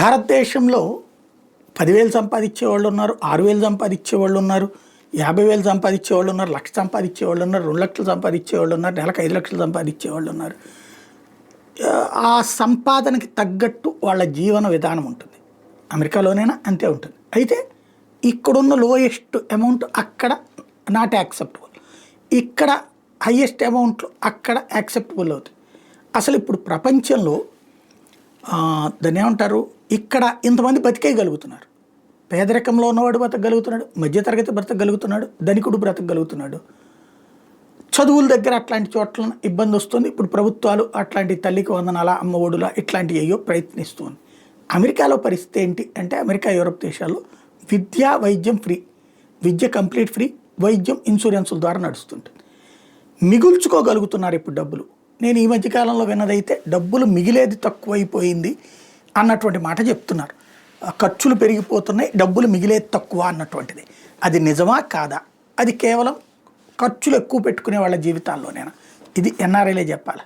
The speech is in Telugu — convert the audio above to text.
భారతదేశంలో 10,000 సంపాదించే వాళ్ళు ఉన్నారు, 6,000 సంపాదించే వాళ్ళు ఉన్నారు, 50,000 సంపాదించే వాళ్ళు ఉన్నారు, 1,00,000 సంపాదించే వాళ్ళు ఉన్నారు, 2,00,000 సంపాదించే వాళ్ళు ఉన్నారు, నెలకు 5,00,000 సంపాదించే వాళ్ళు ఉన్నారు. ఆ సంపాదనకి తగ్గట్టు వాళ్ళ జీవన విధానం ఉంటుంది. అమెరికాలోనైనా అంతే ఉంటుంది. అయితే ఇక్కడున్న లోయెస్ట్ అమౌంట్ అక్కడ నాట్ యాక్సెప్టబుల్, ఇక్కడ హయ్యెస్ట్ అమౌంట్లు అక్కడ యాక్సెప్టబుల్ అవుతుంది. అసలు ఇప్పుడు ప్రపంచంలో దాన్ని ఏమంటారు, ఇక్కడ ఇంతమంది బతికేయగలుగుతున్నారు. పేదరికంలో ఉన్నవాడు బ్రతకగలుగుతున్నాడు, మధ్యతరగతి బ్రతకగలుగుతున్నాడు, ధనికుడు బ్రతకగలుగుతున్నాడు. చదువుల దగ్గర అట్లాంటి చోట్ల ఇబ్బంది వస్తుంది. ఇప్పుడు ప్రభుత్వాలు అట్లాంటి తల్లికి వందనాల, అమ్మ ఒడుల ఇట్లాంటివి అయ్యో ప్రయత్నిస్తుంది. అమెరికాలో పరిస్థితి ఏంటి అంటే, అమెరికా యూరోప్ దేశాల్లో విద్య వైద్యం ఫ్రీ, విద్య కంప్లీట్ ఫ్రీ, వైద్యం ఇన్సూరెన్సుల ద్వారా నడుస్తుంటుంది. మిగుల్చుకోగలుగుతున్నారు ఇప్పుడు డబ్బులు. నేను ఈ మధ్యకాలంలో విన్నదైతే డబ్బులు మిగిలేది తక్కువైపోయింది అన్నటువంటి మాట చెప్తున్నారు. ఖర్చులు పెరిగిపోతున్నాయి, డబ్బులు మిగిలేది తక్కువ అన్నటువంటిది. అది నిజమా కాదా? అది కేవలం ఖర్చులు ఎక్కువ పెట్టుకునే వాళ్ళ జీవితాల్లోనేనా? ఇది ఎన్ఆర్ఐలే చెప్పాలి.